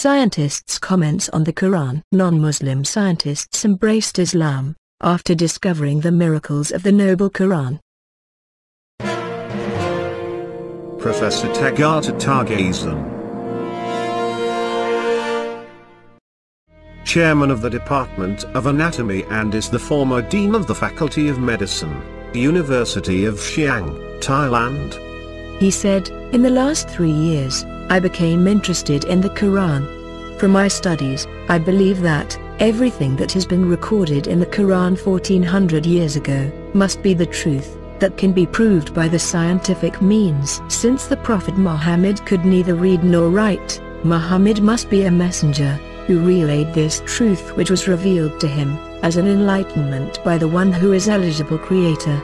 Scientists' comments on the Quran. Non-Muslim scientists embraced Islam after discovering the miracles of the noble Quran. Professor Tagarta Tagazan, Chairman of the Department of Anatomy and is the former Dean of the Faculty of Medicine, University of Chiang, Thailand. He said, "In the last 3 years, I became interested in the Quran. From my studies, I believe that everything that has been recorded in the Quran 1400 years ago must be the truth that can be proved by the scientific means. Since the Prophet Muhammad could neither read nor write, Muhammad must be a messenger who relayed this truth which was revealed to him as an enlightenment by the one who is eligible creator.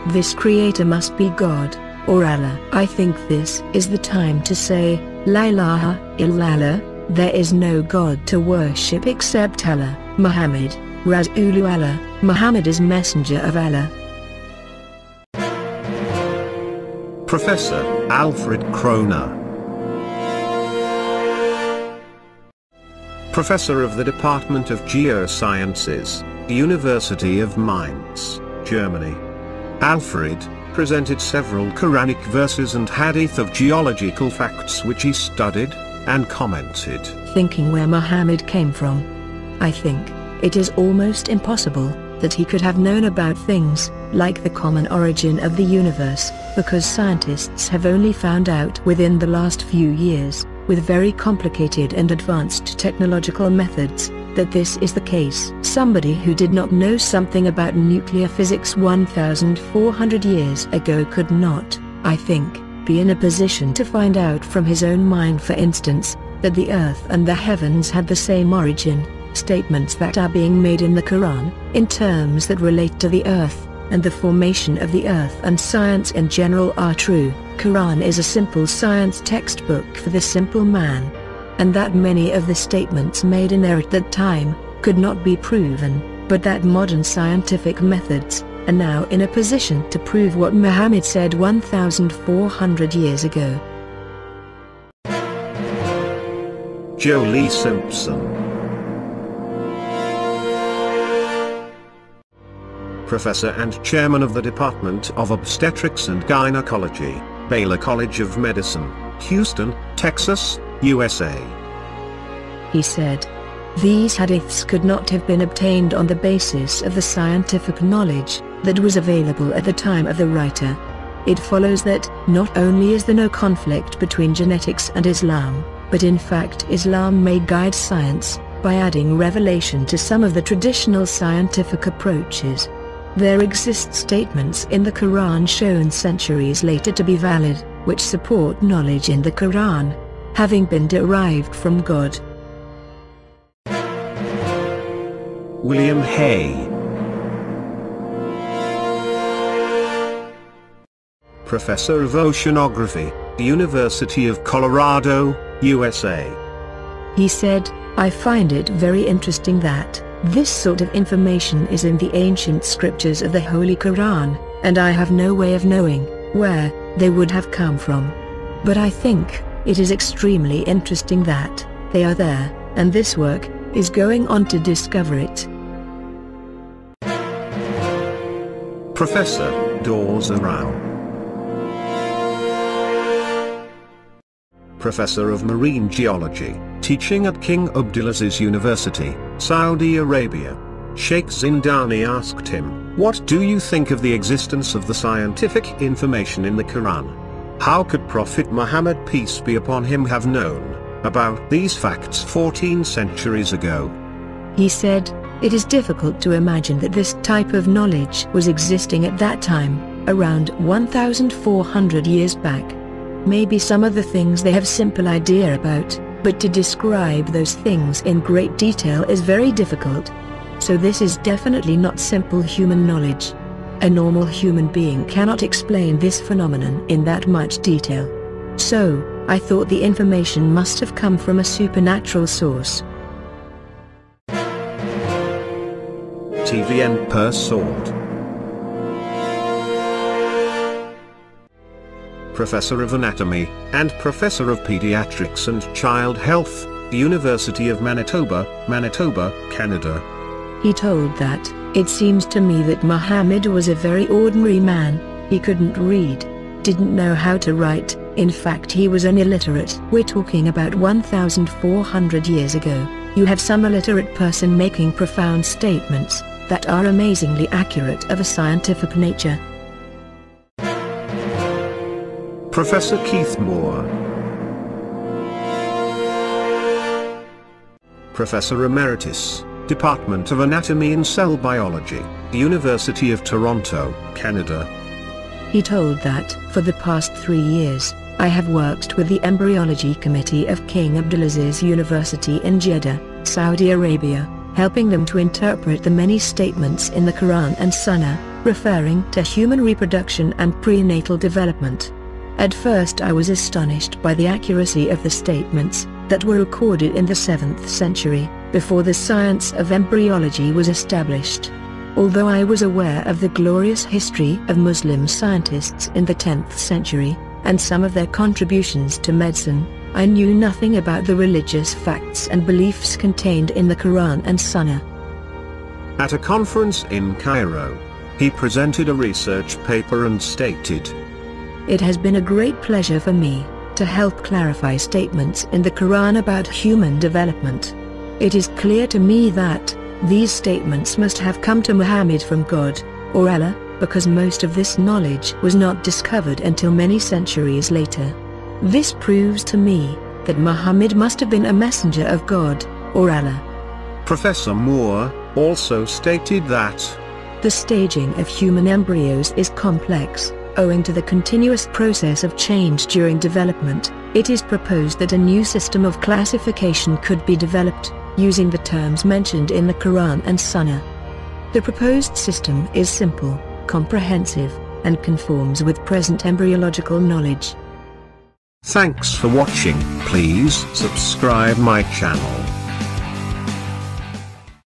This creator must be God, or Allah. I think this is the time to say, La ilaha illallah, there is no God to worship except Allah, Muhammad, Rasulullah Allah, Muhammad is messenger of Allah." Professor Alfred Kroner, Professor of the Department of Geosciences, University of Mainz, Germany. Alfred presented several Quranic verses and hadith of geological facts which he studied and commented. Thinking where Muhammad came from, I think it is almost impossible that he could have known about things like the common origin of the universe, because scientists have only found out within the last few years, with very complicated and advanced technological methods, that this is the case. Somebody who did not know something about nuclear physics 1400 years ago could not, I think, be in a position to find out from his own mind, for instance, that the earth and the heavens had the same origin. Statements that are being made in the Quran, in terms that relate to the earth, and the formation of the earth and science in general are true. Quran is a simple science textbook for the simple man. And that many of the statements made in there at that time could not be proven, but that modern scientific methods are now in a position to prove what Muhammad said 1400 years ago. Jolie Simpson, Professor and Chairman of the Department of Obstetrics and Gynecology, Baylor College of Medicine, Houston, Texas, USA. He said, "These hadiths could not have been obtained on the basis of the scientific knowledge that was available at the time of the writer. It follows that not only is there no conflict between genetics and Islam, but in fact Islam may guide science by adding revelation to some of the traditional scientific approaches. There exist statements in the Quran shown centuries later to be valid, which support knowledge in the Quran having been derived from God." William Hay, Professor of Oceanography, University of Colorado, USA. He said, "I find it very interesting that this sort of information is in the ancient scriptures of the Holy Quran, and I have no way of knowing where they would have come from. But I think it is extremely interesting that they are there, and this work is going on to discover it." Professor Dorza Rao, Professor of Marine Geology, teaching at King Abdulaziz University, Saudi Arabia. Sheikh Zindani asked him, "What do you think of the existence of the scientific information in the Quran? How could Prophet Muhammad, peace be upon him, have known about these facts 14 centuries ago?" He said, "It is difficult to imagine that this type of knowledge was existing at that time, around 1400 years back. Maybe some of the things they have simple idea about, but to describe those things in great detail is very difficult. So this is definitely not simple human knowledge. A normal human being cannot explain this phenomenon in that much detail. So, I thought the information must have come from a supernatural source." TVN Persaud, Professor of Anatomy and Professor of Pediatrics and Child Health, University of Manitoba, Manitoba, Canada. He told that, "It seems to me that Muhammad was a very ordinary man. He couldn't read, didn't know how to write, in fact he was an illiterate." We're talking about 1,400 years ago. You have some illiterate person making profound statements that are amazingly accurate of a scientific nature. Professor Keith Moore. Professor Emeritus, Department of Anatomy and Cell Biology, University of Toronto, Canada. He told that, "For the past 3 years, I have worked with the Embryology Committee of King Abdulaziz University in Jeddah, Saudi Arabia, helping them to interpret the many statements in the Quran and Sunnah, referring to human reproduction and prenatal development. At first I was astonished by the accuracy of the statements that were recorded in the 7th century, before the science of embryology was established. Although I was aware of the glorious history of Muslim scientists in the 10th century, and some of their contributions to medicine, I knew nothing about the religious facts and beliefs contained in the Quran and Sunnah." At a conference in Cairo, he presented a research paper and stated, "It has been a great pleasure for me to help clarify statements in the Quran about human development. It is clear to me that these statements must have come to Muhammad from God, or Allah, because most of this knowledge was not discovered until many centuries later. This proves to me that Muhammad must have been a messenger of God, or Allah." Professor Moore also stated that The staging of human embryos is complex, owing to the continuous process of change during development. It is proposed that a new system of classification could be developed, using the terms mentioned in the Quran and Sunnah. The proposed system is simple, comprehensive, and conforms with present embryological knowledge. Thanks for watching. Please subscribe my channel.